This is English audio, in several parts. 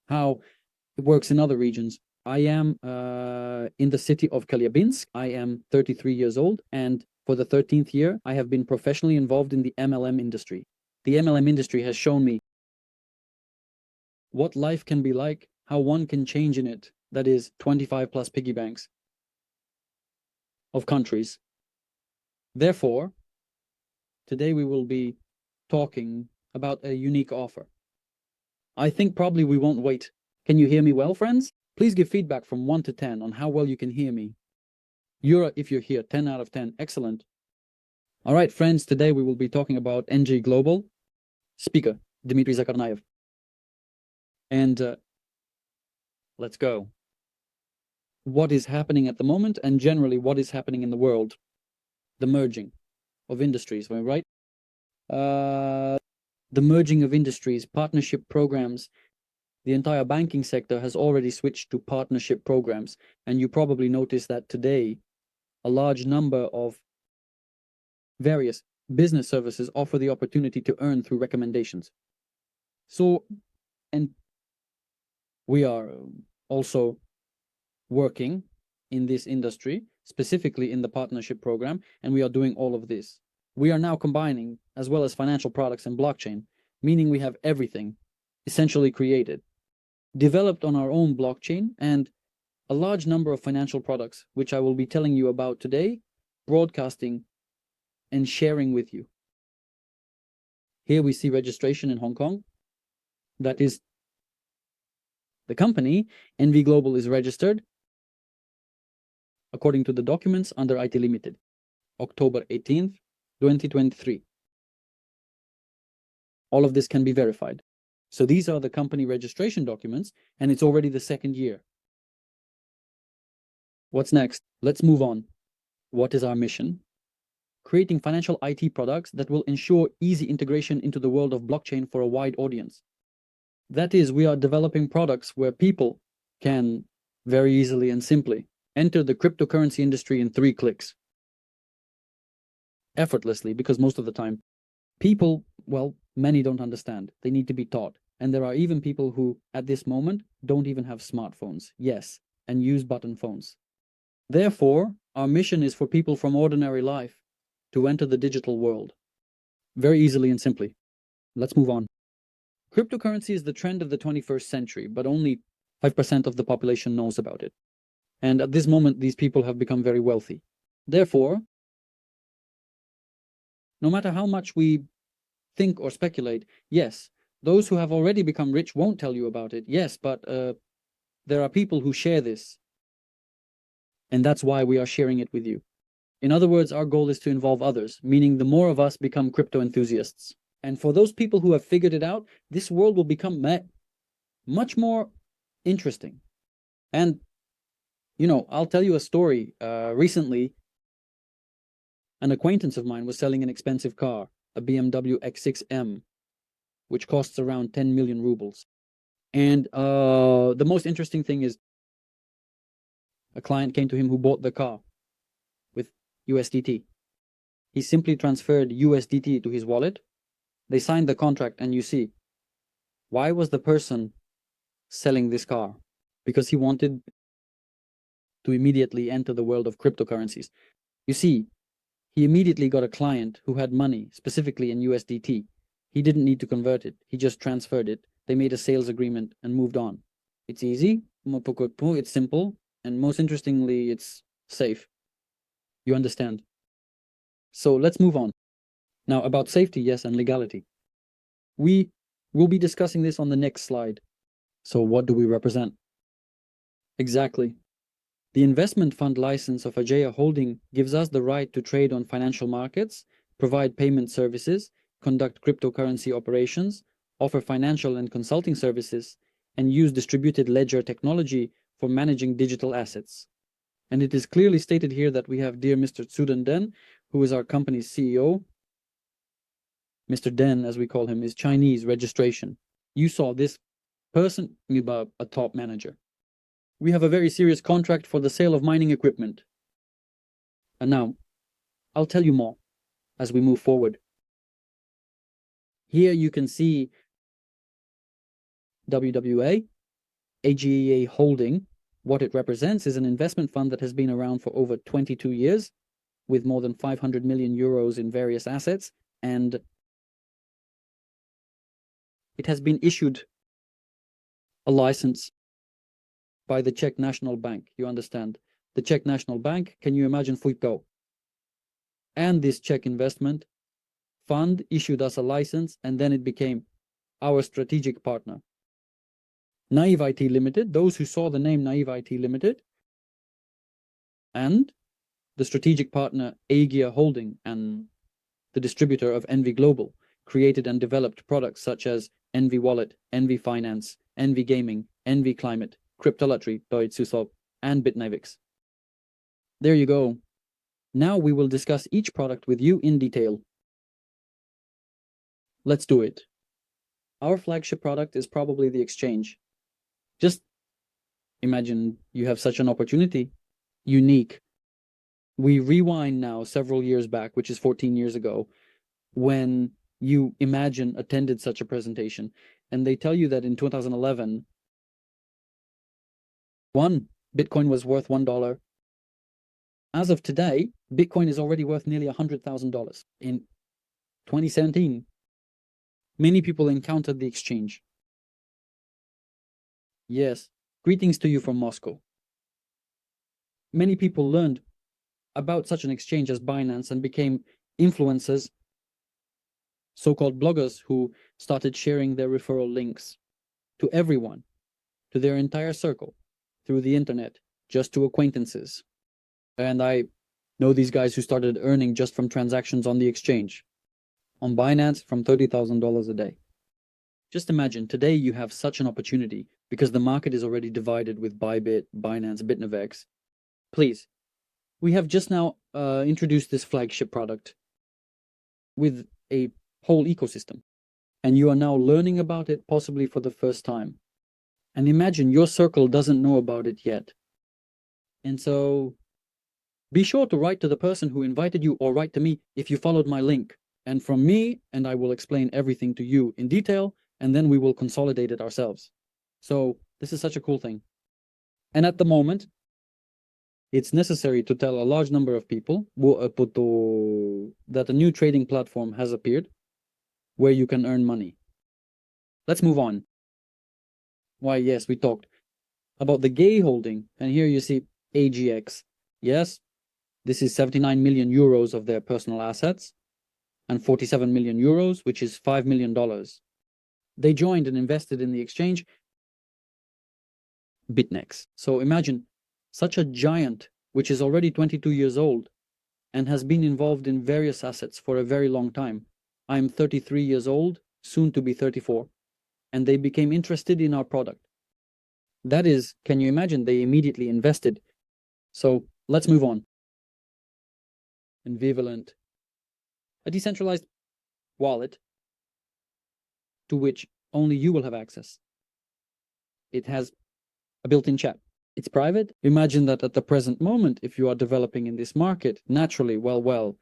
how it works in other regions. I am in the city of Chelyabinsk. I am 33 years old, and for the 13th year, I have been professionally involved in the MLM industry. The MLM industry has shown me what life can be like, how one can change in it. That is 25 plus piggy banks of countries. Therefore, today we will be talking about a unique offer. I think probably we won't wait. Can you hear me well, friends? Please give feedback from 1 to 10 on how well you can hear me. If you're here, 10 out of 10. Excellent. All right, friends, today we will be talking about NV Global. Speaker, Dmitri Zulkarnaev. And let's go. What is happening at the moment, and generally what is happening in the world? The merging of industries, right? The merging of industries, partnership programs. The entire banking sector has already switched to partnership programs, and you probably noticed that today a large number of various business services offer the opportunity to earn through recommendations. So, and we are also working in this industry, specifically in the partnership program, and we are doing all of this. We are now combining as well as financial products and blockchain, meaning we have everything essentially created, developed on our own blockchain, and a large number of financial products, which I will be telling you about today, broadcasting and sharing with you. Here we see registration in Hong Kong. That is the company. NV Global is registered according to the documents under IT Limited, October 18th, 2023. All of this can be verified. So these are the company registration documents, and it's already the 2nd year. What's next? Let's move on. What is our mission? Creating financial IT products that will ensure easy integration into the world of blockchain for a wide audience. That is, we are developing products where people can very easily and simply enter the cryptocurrency industry in 3 clicks. Effortlessly, because most of the time, people, well, many don't understand. They need to be taught. And there are even people who, at this moment, don't even have smartphones. Yes, and use button phones. Therefore, our mission is for people from ordinary life to enter the digital world. Very easily and simply. Let's move on. Cryptocurrency is the trend of the 21st century, but only 5% of the population knows about it. And at this moment, these people have become very wealthy. Therefore, no matter how much we think or speculate, yes, those who have already become rich won't tell you about it. Yes, but there are people who share this. And that's why we are sharing it with you. In other words, our goal is to involve others, meaning the more of us become crypto enthusiasts. And for those people who have figured it out, this world will become much more interesting. And, I'll tell you a story. Recently, an acquaintance of mine was selling an expensive car, a BMW X6M, which costs around 10 million rubles. And the most interesting thing is a client came to him who bought the car with USDT. He simply transferred USDT to his wallet. They signed the contract, and you see, why was the person selling this car? Because he wanted to immediately enter the world of cryptocurrencies. You see, he immediately got a client who had money, specifically in USDT. He didn't need to convert it. He just transferred it. They made a sales agreement and moved on. It's easy, it's simple, and most interestingly, it's safe. You understand? So let's move on. Now, about safety, yes, and legality. We will be discussing this on the next slide. So what do we represent? Exactly. The investment fund license of Ajaya Holding gives us the right to trade on financial markets, provide payment services, conduct cryptocurrency operations, offer financial and consulting services, and use distributed ledger technology for managing digital assets. And it is clearly stated here that we have dear Mr. Tsudan Den, who is our company's CEO. Mr. Den, as we call him, is Chinese registration. You saw this person, a top manager. We have a very serious contract for the sale of mining equipment. And now, I'll tell you more as we move forward. Here you can see WWA, AGEA Holding, what it represents is an investment fund that has been around for over 22 years with more than 500 million euros in various assets, and it has been issued a license by the Czech National Bank. You understand? The Czech National Bank, can you imagine FUIPO? And this Czech investment fund issued us a license, and then it became our strategic partner. Naive IT Limited, those who saw the name Naive IT Limited, and the strategic partner AGEA Holding and the distributor of NV Global created and developed products such as NV Wallet, NV Finance, NV Gaming, NV Climate, Cryptolatry, Deutsche and BITNEVEX. There you go. Now we will discuss each product with you in detail. Let's do it. Our flagship product is probably the exchange. Just imagine you have such an opportunity. Unique. We rewind now several years back, which is 14 years ago, when you imagine attended such a presentation, and they tell you that in 2011, one Bitcoin was worth $1. As of today, Bitcoin is already worth nearly $100,000. In 2017, many people encountered the exchange. Yes, greetings to you from Moscow. Many people learned about such an exchange as Binance and became influencers, so-called bloggers who started sharing their referral links to everyone, to their entire circle, through the internet, just to acquaintances. And I know these guys who started earning just from transactions on the exchange. On Binance, from $30,000 a day. Just imagine, today you have such an opportunity because the market is already divided with Bybit, Binance, BITNEVEX. Please, we have just now introduced this flagship product with a whole ecosystem, and you are now learning about it possibly for the first time. And imagine your circle doesn't know about it yet. And so be sure to write to the person who invited you, or write to me if you followed my link. And from me, and I will explain everything to you in detail, and then we will consolidate it ourselves. So this is such a cool thing. And at the moment, it's necessary to tell a large number of people that a new trading platform has appeared where you can earn money. Let's move on. Why, yes, we talked about the gay holding, and here you see AGX. Yes, this is 79 million euros of their personal assets, and 47 million euros, which is $5 million. They joined and invested in the exchange BitNEX. So imagine such a giant, which is already 22 years old and has been involved in various assets for a very long time. I'm 33 years old, soon to be 34, and they became interested in our product. That is, can you imagine, they immediately invested. So let's move on. Envivalent, a decentralized wallet to which only you will have access. It has a built-in chat. It's private. Imagine that at the present moment, if you are developing in this market, naturally, well,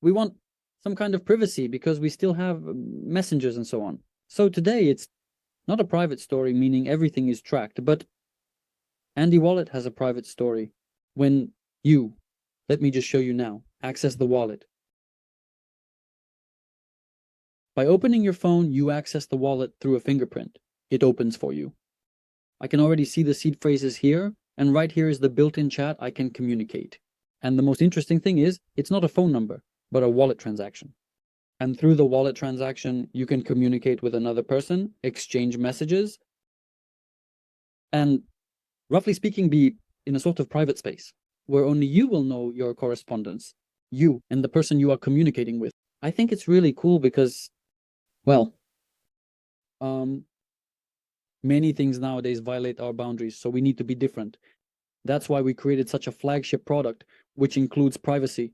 we want some kind of privacy because we still have messengers and so on. So today it's not a private story, meaning everything is tracked, but Andy Wallet has a private story. When you, let me just show you now, access the wallet. By opening your phone, you access the wallet through a fingerprint. It opens for you. I can already see the seed phrases here, and right here is the built-in chat I can communicate. And the most interesting thing is, it's not a phone number, but a wallet transaction. And through the wallet transaction, you can communicate with another person, exchange messages, and roughly speaking, be in a sort of private space where only you will know your correspondence, you and the person you are communicating with. I think it's really cool because, well, many things nowadays violate our boundaries, so we need to be different. That's why we created such a flagship product, which includes privacy,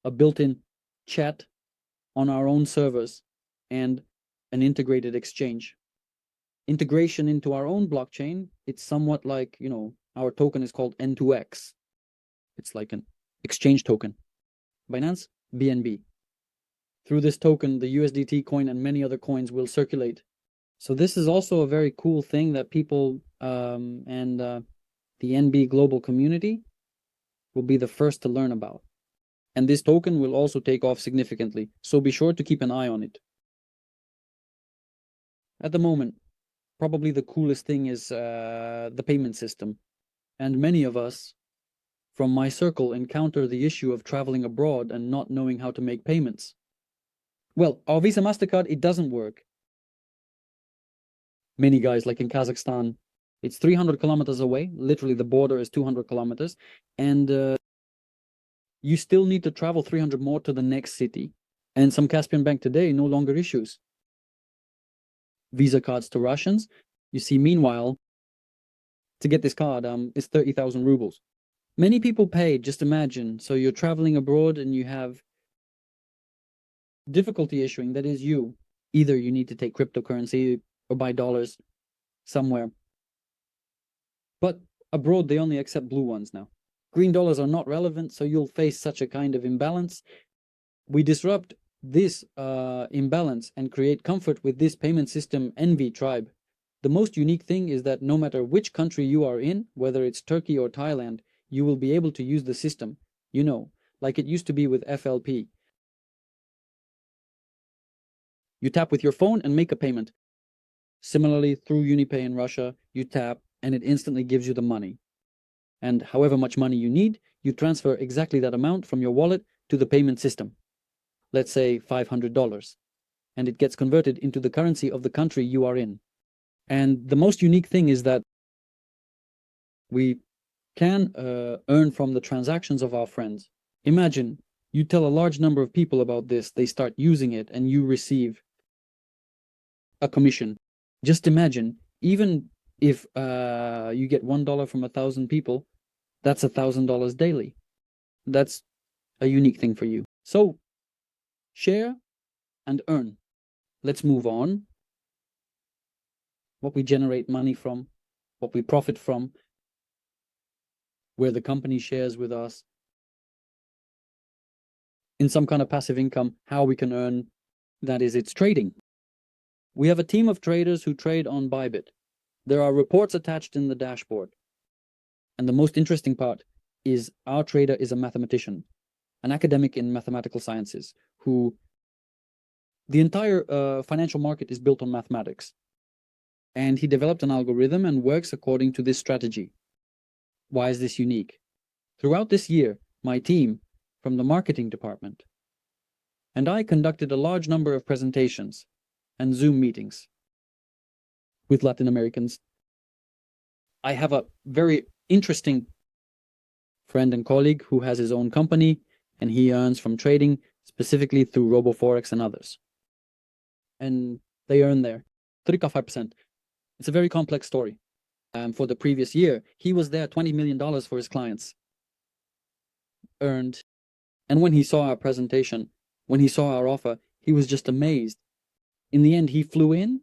a built-in chat on our own servers, and an integrated exchange. Integration into our own blockchain, it's somewhat like, our token is called N2X. It's like an exchange token. Binance, BNB. Through this token, the USDT coin and many other coins will circulate. So this is also a very cool thing that people and the NB Global community will be the first to learn about. And this token will also take off significantly, so be sure to keep an eye on it. At the moment, probably the coolest thing is the payment system. And many of us from my circle encounter the issue of traveling abroad and not knowing how to make payments. Well, our Visa MasterCard, it doesn't work. Many guys, like in Kazakhstan, it's 300 kilometers away. Literally, the border is 200 kilometers. And you still need to travel 300 more to the next city. And some Caspian Bank today no longer issues Visa cards to Russians. You see, meanwhile, to get this card, it's 30,000 rubles. Many people pay, just imagine. So you're traveling abroad and you have difficulty issuing, that is you. Either you need to take cryptocurrency or buy dollars somewhere. But abroad, they only accept blue ones now. Green dollars are not relevant, so you'll face such a kind of imbalance. We disrupt this imbalance and create comfort with this payment system NV Tribe. The most unique thing is that no matter which country you are in, whether it's Turkey or Thailand, you will be able to use the system, like it used to be with FLP. You tap with your phone and make a payment. Similarly, through UniPay in Russia, you tap and it instantly gives you the money. And however much money you need, you transfer exactly that amount from your wallet to the payment system. Let's say $500. And it gets converted into the currency of the country you are in. And the most unique thing is that we can earn from the transactions of our friends. Imagine you tell a large number of people about this, they start using it, and you receive a commission. Just imagine, even if you get $1 from 1,000 people, that's $1,000 daily. That's a unique thing for you. So, share and earn. Let's move on. What we generate money from, what we profit from, where the company shares with us, in some kind of passive income, how we can earn, that is, it's trading. We have a team of traders who trade on Bybit. There are reports attached in the dashboard. And the most interesting part is our trader is a mathematician, an academic in mathematical sciences, who the entire financial market is built on mathematics. And he developed an algorithm and works according to this strategy. Why is this unique? Throughout this year, my team from the marketing department and I conducted a large number of presentations and Zoom meetings with Latin Americans. I have a very interesting friend and colleague who has his own company, and he earns from trading, specifically through RoboForex and others. And they earn there 35%. It's a very complex story. For the previous year, he was there $20 million for his clients. Earned. And when he saw our presentation, when he saw our offer, he was just amazed. In the end, he flew in,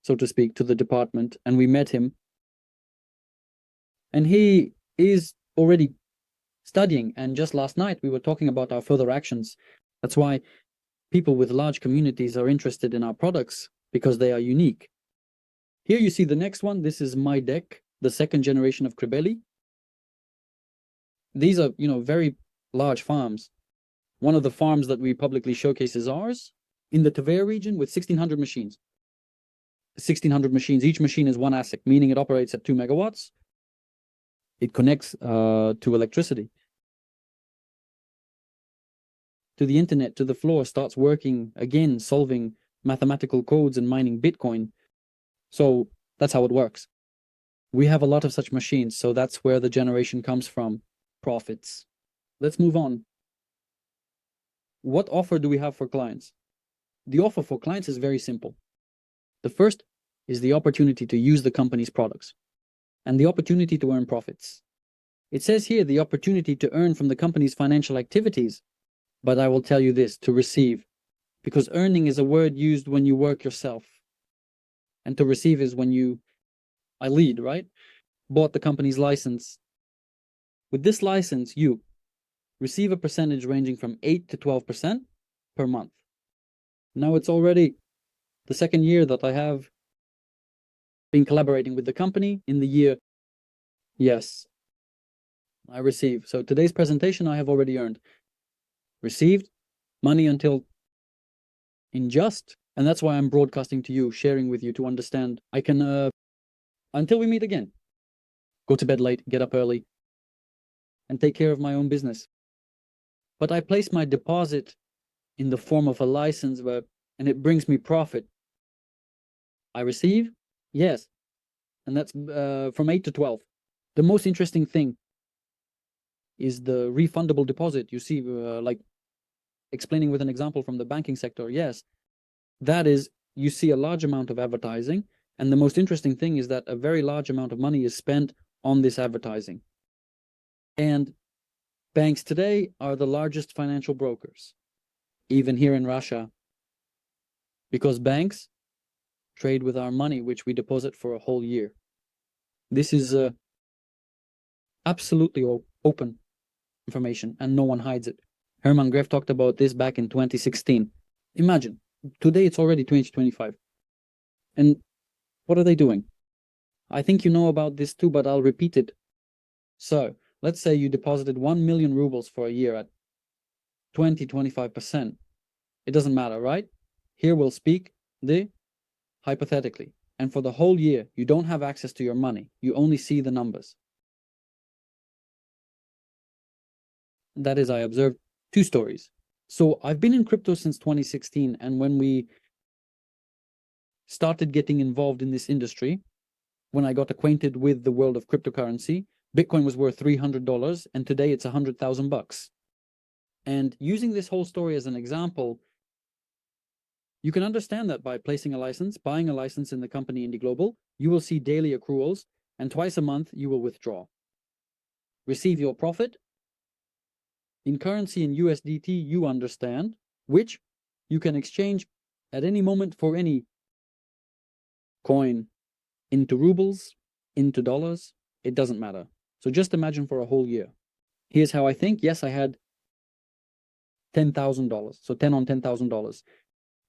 so to speak, to the department, and we met him. And he is already studying, and just last night we were talking about our further actions. That's why people with large communities are interested in our products, because they are unique. Here you see the next one. This is my deck, the second generation of Kribeli. These are, very large farms. One of the farms that we publicly showcase is ours in the Tver region with 1,600 machines. 1,600 machines. Each machine is one ASIC, meaning it operates at 2 megawatts. It connects to electricity, to the internet, to the floor, starts working again, solving mathematical codes and mining Bitcoin. So that's how it works. We have a lot of such machines, so that's where the generation comes from. Profits. Let's move on. What offer do we have for clients? The offer for clients is very simple. The first is the opportunity to use the company's products and the opportunity to earn profits. It says here the opportunity to earn from the company's financial activities, but I will tell you this, to receive, because earning is a word used when you work yourself, and to receive is when I lead, right? Bought the company's license. With this license, you receive a percentage ranging from 8 to 12% per month. Now it's already the second year that I have been collaborating with the company. In the year, yes, I receive. So today's presentation I have already earned. Received money until in just, and that's why I'm broadcasting to you, sharing with you to understand. I can, until we meet again, go to bed late, get up early, and take care of my own business. But I place my deposit in the form of a license and it brings me profit. I receive, yes, and that's from 8 to 12. The most interesting thing is the refundable deposit. You see, like explaining with an example from the banking sector, yes, that is, you see a large amount of advertising, and the most interesting thing is that a very large amount of money is spent on this advertising. And banks today are the largest financial brokers, even here in Russia, because banks trade with our money, which we deposit for a whole year. This is absolutely open information, and no one hides it. Hermann Greff talked about this back in 2016. Imagine, today it's already 2025. And what are they doing? I think you know about this too, but I'll repeat it. So, let's say you deposited 1 million rubles for a year at 25%. It doesn't matter, right? Here we'll speak the hypothetically. And for the whole year, you don't have access to your money. You only see the numbers. That is, I observed 2 stories. So I've been in crypto since 2016, and when we started getting involved in this industry, when I got acquainted with the world of cryptocurrency, Bitcoin was worth $300, and today it's $100,000. And using this whole story as an example, you can understand that by placing a license, buying a license in the company NV Global, you will see daily accruals, and twice a month you will withdraw. Receive your profit in currency in USDT, you understand, which you can exchange at any moment for any coin into rubles, into dollars, it doesn't matter. So just imagine for a whole year. Here's how I think. Yes, I had $10,000, so 10 on $10,000.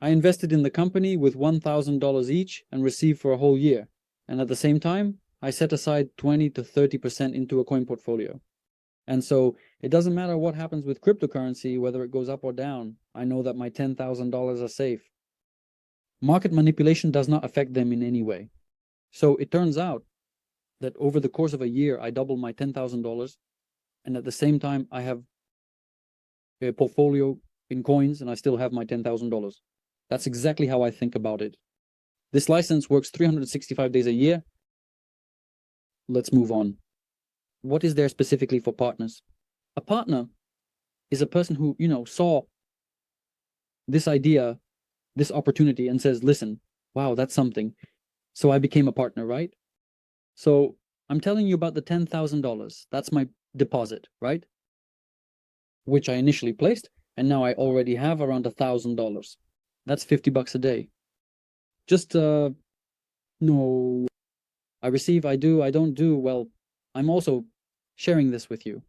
I invested in the company with $1,000 each and received for a whole year. And at the same time, I set aside 20 to 30% into a coin portfolio. And so it doesn't matter what happens with cryptocurrency, whether it goes up or down. I know that my $10,000 are safe. Market manipulation does not affect them in any way. So it turns out that over the course of a year, I doubled my $10,000. And at the same time, I have a portfolio in coins and I still have my $10,000. That's exactly how I think about it. This license works 365 days a year. Let's move on. What is there specifically for partners? A partner is a person who, saw this idea, this opportunity, and says, listen, wow, that's something. So I became a partner, right? So I'm telling you about the $10,000. That's my deposit, right? Which I initially placed, and now I already have around $1,000. That's $50 a day. Just, no, I receive, I do, I don't do. Well, I'm also sharing this with you.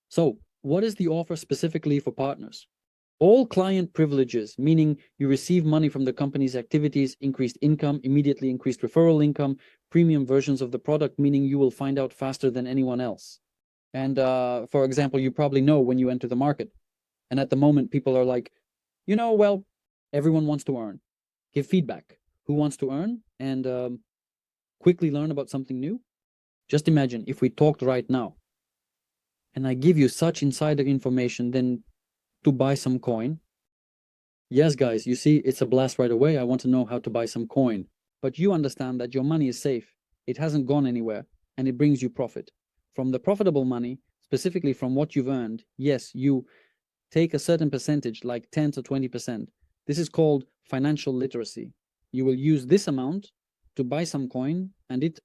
So what is the offer specifically for partners? All client privileges, meaning you receive money from the company's activities, increased income, immediately increased referral income, premium versions of the product, meaning you will find out faster than anyone else. And for example, you probably know when you enter the market. And at the moment, people are like, well, everyone wants to earn. Give feedback. Who wants to earn and quickly learn about something new? Just imagine if we talked right now and I give you such insider information, then to buy some coin. Yes, guys, you see, it's a blast right away. I want to know how to buy some coin. But you understand that your money is safe. It hasn't gone anywhere and it brings you profit. From the profitable money, specifically from what you've earned, yes, you take a certain percentage, like 10 to 20%. This is called financial literacy. You will use this amount to buy some coin and it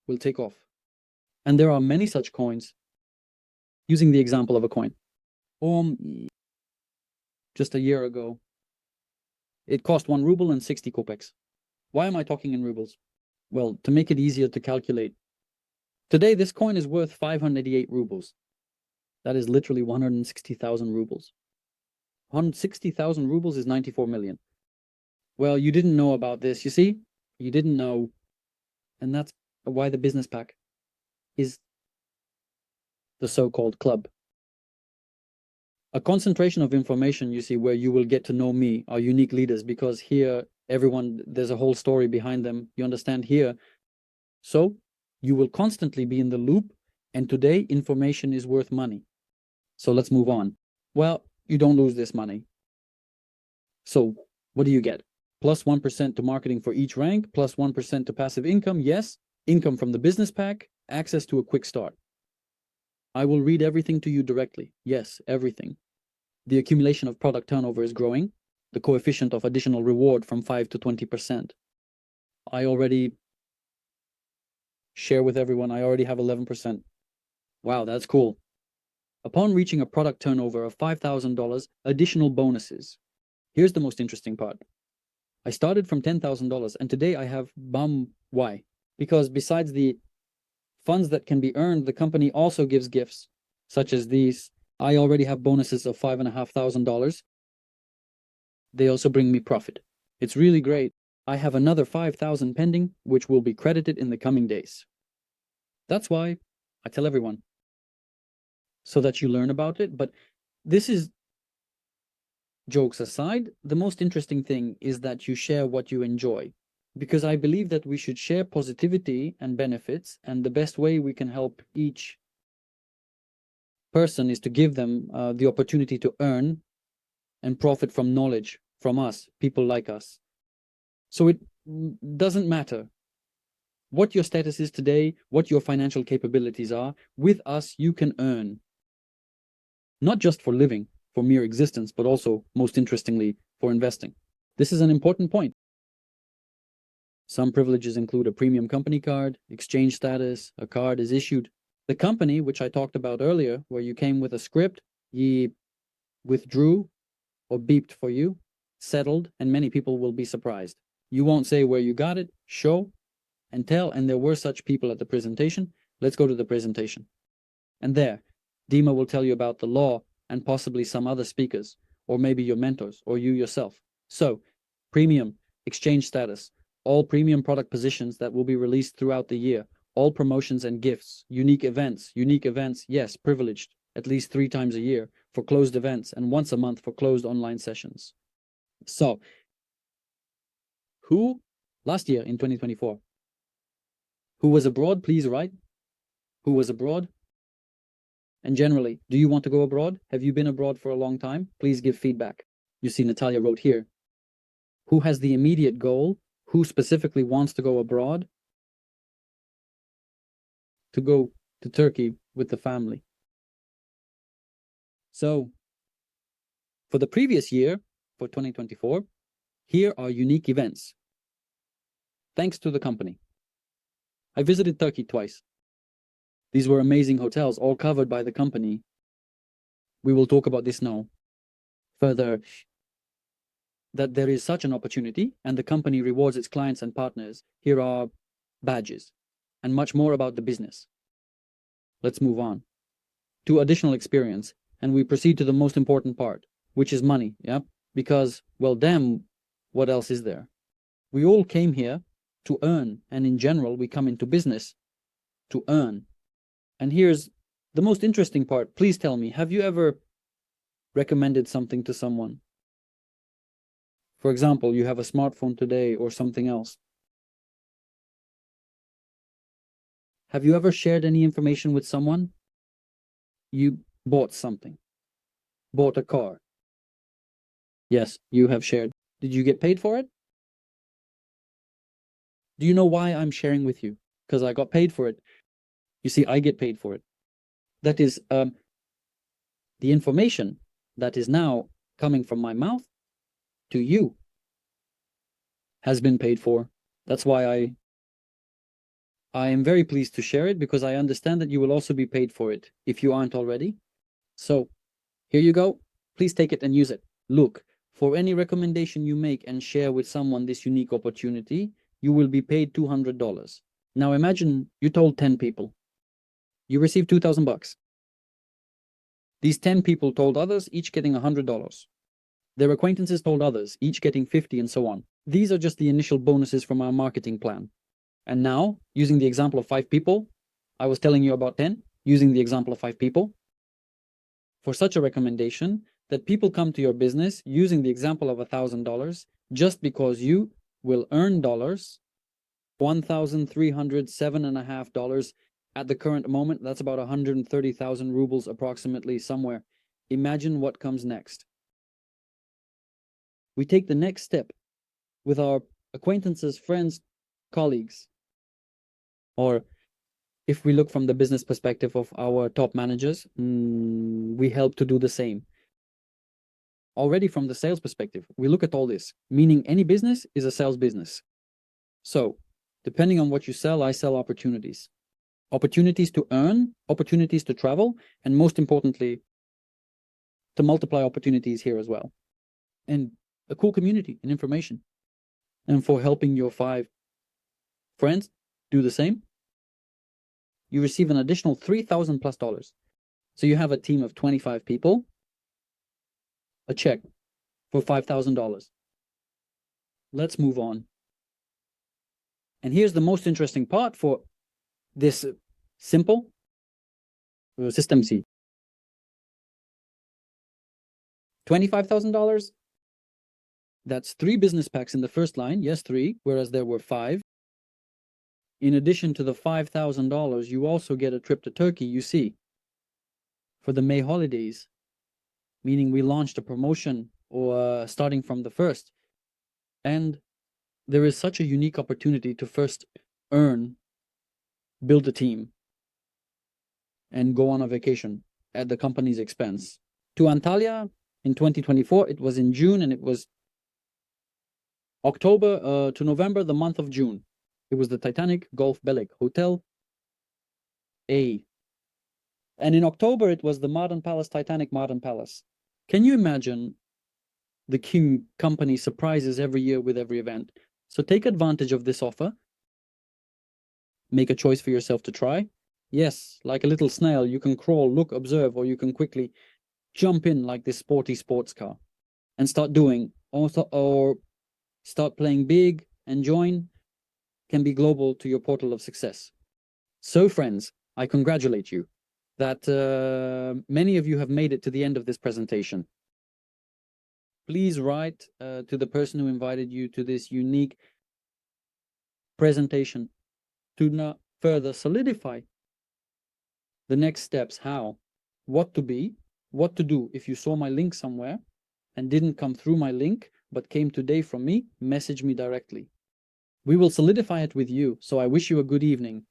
will take off. And there are many such coins. Using the example of a coin. Just a year ago, it cost 1 ruble and 60 kopecks. Why am I talking in rubles? Well, to make it easier to calculate. Today, this coin is worth 588 rubles. That is literally 160,000 rubles. 160,000 rubles is 94 million. Well, you didn't know about this, you see? You didn't know. And that's why the business pack is the so-called club. A concentration of information, you see, where you will get to know me, our unique leaders, because here, everyone, there's a whole story behind them. You understand here. So you will constantly be in the loop. And today, information is worth money. So let's move on. Well, you don't lose this money. So what do you get? Plus 1% to marketing for each rank, plus 1% to passive income. Yes, income from the business pack, access to a quick start. I will read everything to you directly. Yes, everything. The accumulation of product turnover is growing. The coefficient of additional reward from 5 to 20%. I already share with everyone, I already have 11%. Wow, that's cool. Upon reaching a product turnover of $5,000, additional bonuses. Here's the most interesting part. I started from $10,000 and today I have why? Because besides the funds that can be earned, the company also gives gifts, such as these. I already have bonuses of $5,500. They also bring me profit. It's really great. I have another 5,000 pending, which will be credited in the coming days. That's why I tell everyone, so that you learn about it. But this is, jokes aside, the most interesting thing is that you share what you enjoy. Because I believe that we should share positivity and benefits, and the best way we can help each person is to give them the opportunity to earn and profit from knowledge from us, people like us. So it doesn't matter what your status is today, what your financial capabilities are. With us, you can earn, not just for living, for mere existence, but also, most interestingly, for investing. This is an important point. Some privileges include a premium company card, exchange status, a card is issued. The company, which I talked about earlier, where you came with a script, ye withdrew or beeped for you, settled, and many people will be surprised. You won't say where you got it, show, and tell, and there were such people at the presentation. Let's go to the presentation. And there, Dima will tell you about the law and possibly some other speakers, or maybe your mentors, or you yourself. So, premium, exchange status, all premium product positions that will be released throughout the year, all promotions and gifts, unique events, yes, privileged, at least 3 times a year for closed events and once a month for closed online sessions. So, who, last year in 2024, who was abroad, please write. Who was abroad? And generally, do you want to go abroad? Have you been abroad for a long time? Please give feedback. You see, Natalia wrote here. Who has the immediate goal? Who specifically wants to go abroad? To go to Turkey with the family. So, for the previous year, for 2024, here are unique events. Thanks to the company. I visited Turkey twice. These were amazing hotels, all covered by the company. We will talk about this now. Further, that there is such an opportunity and the company rewards its clients and partners. Here are badges and much more about the business. Let's move on to additional experience, and we proceed to the most important part, which is money. Yeah, because, well, damn, what else is there? We all came here to earn, and in general, we come into business to earn. And here's the most interesting part. Please tell me, have you ever recommended something to someone? For example, you have a smartphone today or something else. Have you ever shared any information with someone? You bought something. Bought a car. Yes, you have shared. Did you get paid for it? Do you know why I'm sharing with you? Because I got paid for it. You see, I get paid for it. That is the information that is now coming from my mouth to you has been paid for. That's why I am very pleased to share it, because I understand that you will also be paid for it if you aren't already. So here you go. Please take it and use it. Look, for any recommendation you make and share with someone this unique opportunity, you will be paid $200. Now imagine you told 10 people. You received $2,000. These 10 people told others, each getting $100. Their acquaintances told others, each getting 50, and so on. These are just the initial bonuses from our marketing plan. And now, using the example of 5 people, I was telling you about 10, using the example of 5 people, for such a recommendation that people come to your business using the example of $1,000 just because you will earn dollars, $1,307.5 at the current moment. That's about 130,000 rubles approximately somewhere. Imagine what comes next. We take the next step with our acquaintances, friends, colleagues, or if we look from the business perspective of our top managers, we help to do the same. Already from the sales perspective, we look at all this, meaning any business is a sales business. So, depending on what you sell, I sell opportunities. Opportunities to earn, opportunities to travel, and most importantly, to multiply opportunities here as well. And a cool community and information. And for helping your 5 friends do the same, you receive an additional $3,000+. So you have a team of 25 people, a check for $5,000. Let's move on. And here's the most interesting part for this simple system C. $25,000. That's 3 business packs in the first line. Yes, 3, whereas there were 5. In addition to the $5,000, you also get a trip to Turkey, you see, for the May holidays, meaning we launched a promotion or starting from the 1st. And there is such a unique opportunity to first earn, build a team, and go on a vacation at the company's expense. To Antalya in 2024, it was in June, and it was October to November, the month of June. It was the Titanic Golf Belek Hotel A. And in October, it was the Modern Palace, Titanic Modern Palace. Can you imagine the King company surprises every year with every event? So take advantage of this offer. Make a choice for yourself to try. Yes, like a little snail, you can crawl, look, observe, or you can quickly jump in like this sporty sports car and start doing, also, or start playing big and join. Can be global to your portal of success. So friends, I congratulate you that many of you have made it to the end of this presentation. Please write to the person who invited you to this unique presentation to not further solidify the next steps, how, what to be, what to do. If you saw my link somewhere and didn't come through my link, but came today from me, message me directly. We will solidify it with you. So I wish you a good evening,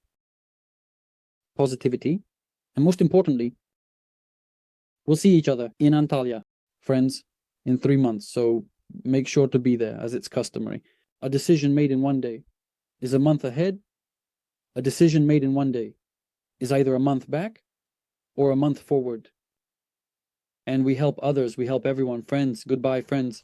positivity, and most importantly, we'll see each other in Antalya, friends, in 3 months. So make sure to be there as it's customary. A decision made in one day is a month ahead. A decision made in one day is either a month back or a month forward. And we help others. We help everyone. Friends, goodbye, friends.